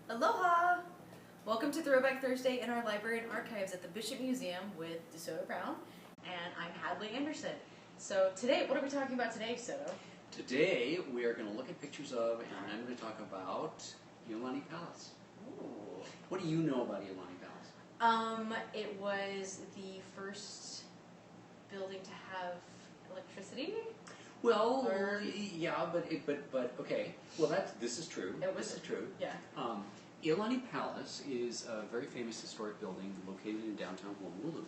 Aloha! Welcome to Throwback Thursday in our library and archives at the Bishop Museum with DeSoto Brown, and I'm Hadley Anderson. So today, what are we talking about today, DeSoto? Today we are going to look at pictures of, and I'm going to talk about Iolani Palace. Ooh. What do you know about Iolani Palace? It was the first building to have electricity. Well, yeah, but okay. Well, this is true. This is true. Yeah. Iolani Palace is a very famous historic building located in downtown Honolulu,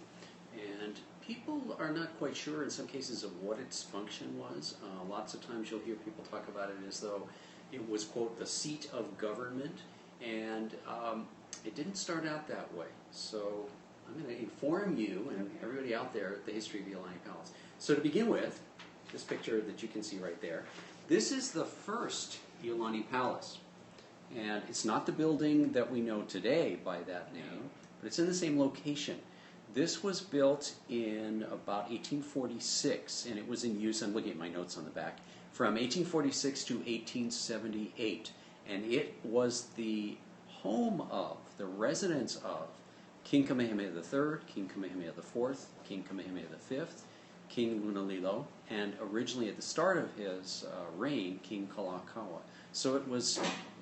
and people are not quite sure in some cases of what its function was. Lots of times you'll hear people talk about it as though it was, quote, the seat of government, and it didn't start out that way. So I'm going to inform you and everybody out there the history of Iolani Palace. So to begin with, this picture that you can see right there, this is the first Iolani Palace. And it's not the building that we know today by that name, but it's in the same location. This was built in about 1846, and it was in use, I'm looking at my notes on the back, from 1846 to 1878. And it was the home of, the residence of, King Kamehameha III, King Kamehameha IV, King Kamehameha V, King Lunalilo, and originally at the start of his reign, King Kalakaua. So it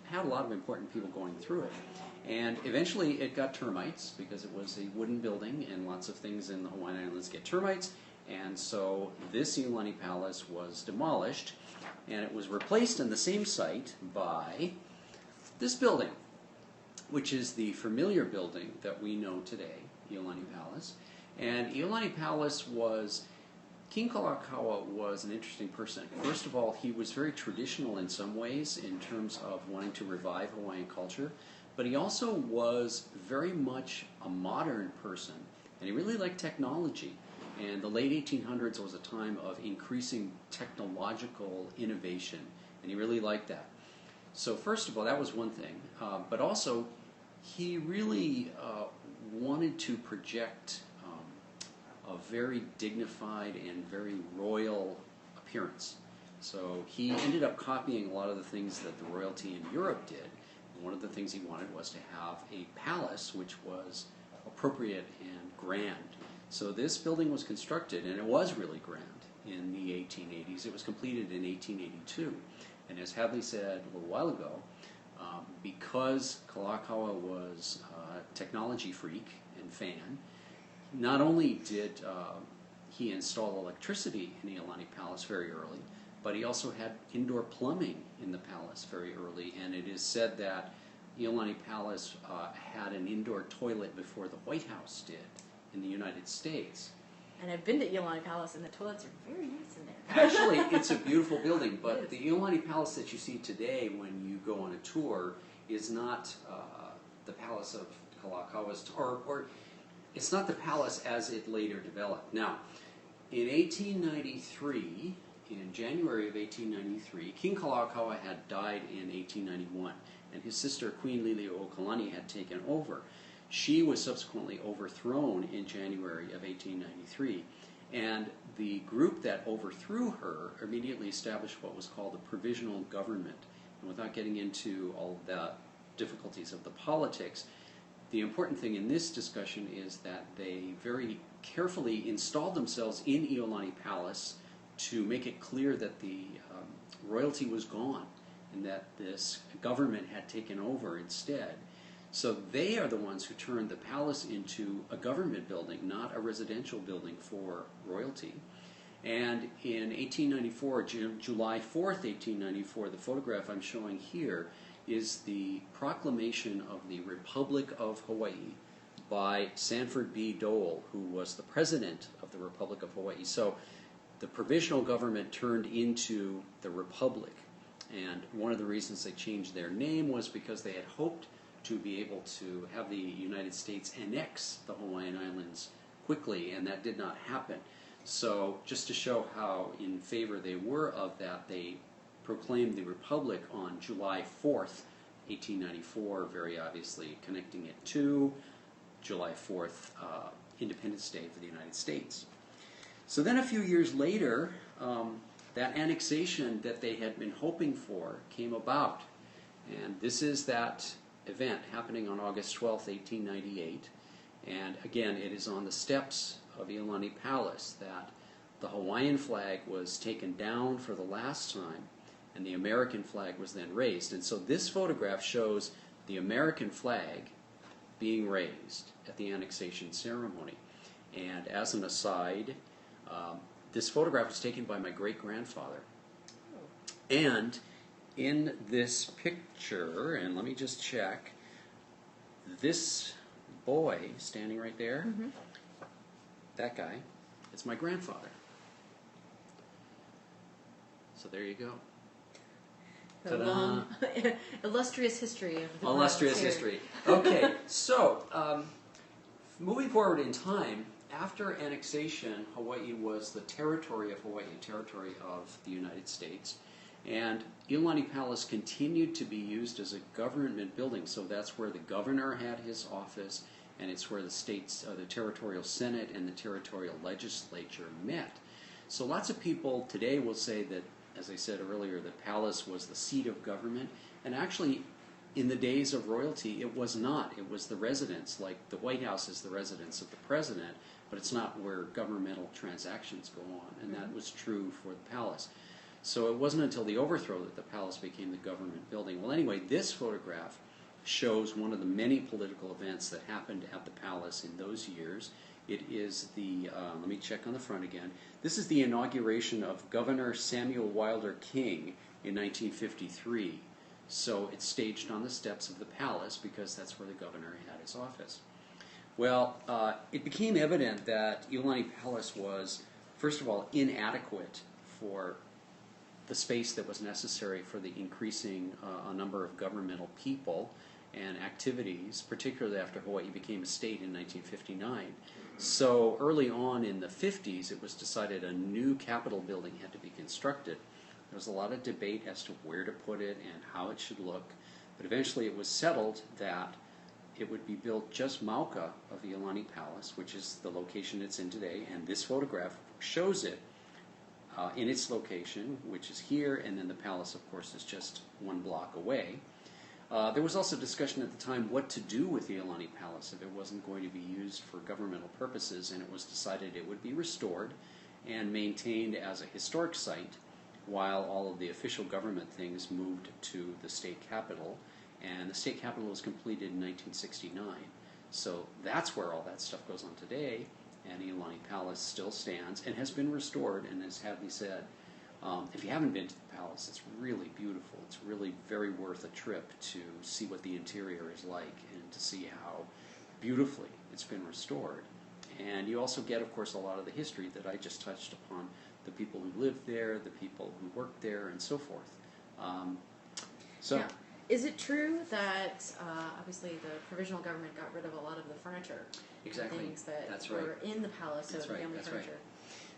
had a lot of important people going through it. And eventually it got termites because it was a wooden building, and lots of things in the Hawaiian Islands get termites. And so this Iolani Palace was demolished, and it was replaced in the same site by this building, which is the familiar building that we know today, Iolani Palace. And Iolani Palace was, King Kalakaua was an interesting person. First of all, he was very traditional in some ways in terms of wanting to revive Hawaiian culture, but he also was very much a modern person, and he really liked technology. And the late 1800s was a time of increasing technological innovation, and he really liked that. So first of all, that was one thing, but also he really wanted to project a very dignified and very royal appearance. So he ended up copying a lot of the things that the royalty in Europe did. And one of the things he wanted was to have a palace which was appropriate and grand. So this building was constructed, and it was really grand in the 1880s. It was completed in 1882. And as Hadley said a little while ago, because Kalakaua was a technology freak and fan, not only did he install electricity in Iolani Palace very early, but he also had indoor plumbing in the palace very early, and it is said that Iolani Palace had an indoor toilet before the White House did in the United States. And I've been to Iolani Palace, and the toilets are very nice in there. Actually, it's a beautiful building, but the Iolani Palace that you see today when you go on a tour is not the palace of Kalakaua's, or it's not the palace as it later developed. Now, in 1893, in January of 1893, King Kalakaua had died in 1891, and his sister, Queen Liliuokalani, had taken over. She was subsequently overthrown in January of 1893, and the group that overthrew her immediately established what was called the Provisional Government. And without getting into all the difficulties of the politics, the important thing in this discussion is that they very carefully installed themselves in Iolani Palace to make it clear that the royalty was gone and that this government had taken over instead. So they are the ones who turned the palace into a government building, not a residential building for royalty. And in 1894, July 4th, 1894, the photograph I'm showing here is the proclamation of the Republic of Hawaii by Sanford B. Dole, who was the president of the Republic of Hawaii. So the provisional government turned into the Republic. And one of the reasons they changed their name was because they had hoped to be able to have the United States annex the Hawaiian Islands quickly, and that did not happen. So just to show how in favor they were of that, they proclaimed the Republic on July 4th, 1894, very obviously connecting it to July 4th, Independence Day for the United States. So then a few years later, that annexation that they had been hoping for came about. And this is that event happening on August 12th, 1898. And again, it is on the steps of Iolani Palace that the Hawaiian flag was taken down for the last time, and the American flag was then raised. And so this photograph shows the American flag being raised at the annexation ceremony. And as an aside, this photograph was taken by my great-grandfather. And in this picture, and let me just check, this boy standing right there, that guy, is my grandfather. So there you go. A long, illustrious history of the illustrious history. Okay, so moving forward in time, after annexation, Hawaii was the territory of Hawaii, territory of the United States, and Iolani Palace continued to be used as a government building. So that's where the governor had his office, and it's where the states, the territorial senate and the territorial legislature met. So lots of people today will say that, as I said earlier, the palace was the seat of government, and actually in the days of royalty it was not. It was the residence, like the White House is the residence of the president, but it's not where governmental transactions go on, and that was true for the palace. So it wasn't until the overthrow that the palace became the government building. Well, anyway, this photograph shows one of the many political events that happened at the palace in those years. It is the, let me check on the front again. This is the inauguration of Governor Samuel Wilder King in 1953. So it's staged on the steps of the palace because that's where the governor had his office. Well, it became evident that Iolani Palace was, first of all, inadequate for the space that was necessary for the increasing a number of governmental people and activities, particularly after Hawaii became a state in 1959. So early on in the 50s, it was decided a new Capitol building had to be constructed. There was a lot of debate as to where to put it and how it should look, but eventually it was settled that it would be built just mauka of Iolani Palace, which is the location it's in today, and this photograph shows it in its location, which is here, and then the palace, of course, is just one block away. There was also discussion at the time what to do with the Iolani Palace if it wasn't going to be used for governmental purposes, and it was decided it would be restored and maintained as a historic site while all of the official government things moved to the state capitol, and the state capitol was completed in 1969. So that's where all that stuff goes on today, and Iolani Palace still stands and has been restored, and as Hadley said, if you haven't been to the palace, it's really beautiful. It's really very worth a trip to see what the interior is like and to see how beautifully it's been restored. And you also get, of course, a lot of the history that I just touched upon, the people who lived there, the people who worked there, and so forth. Yeah. Is it true that obviously the Provisional Government got rid of a lot of the furniture? Exactly. Things that That's were right. in the palace, so That's the right. family That's furniture. right.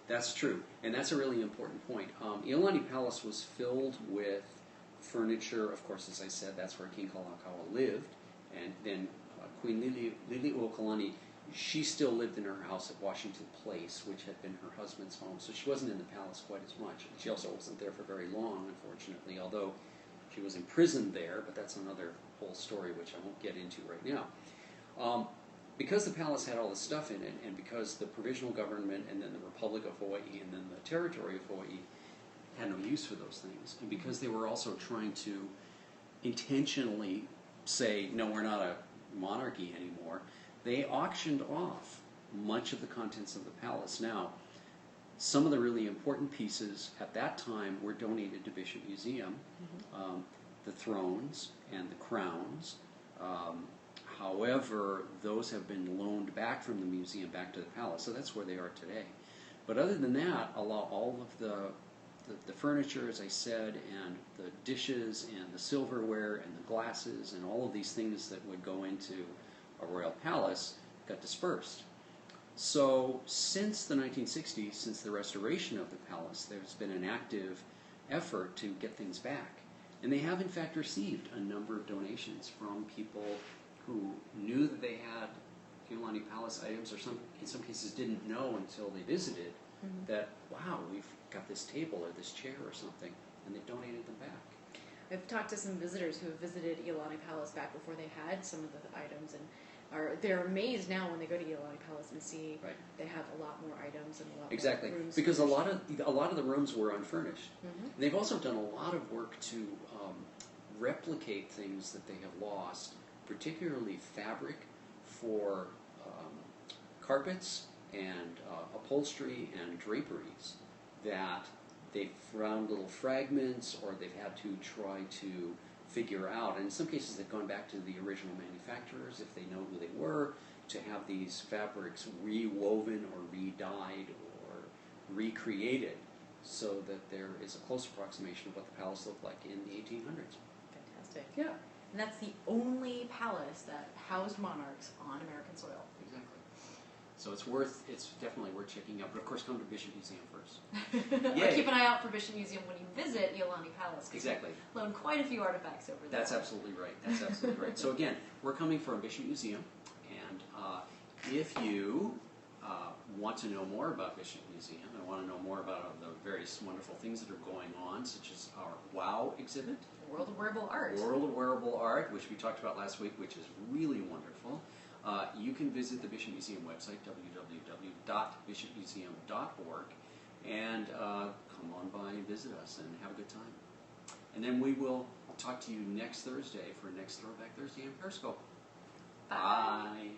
That's true, and that's a really important point. Iolani Palace was filled with furniture. Of course, as I said, that's where King Kalakaua lived, and then Queen Liliuokalani, she still lived in her house at Washington Place, which had been her husband's home, so she wasn't in the palace quite as much. She also wasn't there for very long, unfortunately, although she was imprisoned there, but that's another whole story which I won't get into right now. Because the palace had all this stuff in it, and because the Provisional Government and then the Republic of Hawaii and then the Territory of Hawaii had no use for those things, and because they were also trying to intentionally say, no, we're not a monarchy anymore, they auctioned off much of the contents of the palace. Now, some of the really important pieces at that time were donated to Bishop Museum, the thrones and the crowns. However, those have been loaned back from the museum back to the palace, so that's where they are today. But other than that, all of the furniture, as I said, and the dishes and the silverware and the glasses and all of these things that would go into a royal palace got dispersed. So since the 1960s, since the restoration of the palace, there's been an active effort to get things back. And they have in fact received a number of donations from people who knew that they had Iolani Palace items, or in some cases didn't know until they visited, that, wow, we've got this table or this chair or something, and they donated them back. I've talked to some visitors who have visited Iolani Palace back before they had some of the items, and they're amazed now when they go to Iolani Palace and see they have a lot more items and a lot more rooms. Because a lot of the rooms were unfurnished. They've also done a lot of work to replicate things that they have lost, particularly fabric for carpets and upholstery and draperies that they've found little fragments or they've had to try to figure out. And in some cases they've gone back to the original manufacturers, if they know who they were, to have these fabrics rewoven or re-dyed or recreated so that there is a close approximation of what the palace looked like in the 1800s. Fantastic. Yeah. And that's the only palace that housed monarchs on American soil. Exactly. So it's definitely worth checking out. But of course, come to Bishop Museum first. Or keep an eye out for Bishop Museum when you visit Iolani Palace. Exactly. We loan quite a few artifacts over there. That's absolutely right. That's absolutely right. So again, we're coming from Bishop Museum, and if you want to know more about Bishop Museum and want to know more about the various wonderful things that are going on, such as our WOW exhibit, World of Wearable Art. World of Wearable Art, which we talked about last week, which is really wonderful. You can visit the Bishop Museum website, www.bishopmuseum.org, and come on by and visit us and have a good time. And then we will talk to you next Thursday for next Throwback Thursday on Periscope. Bye.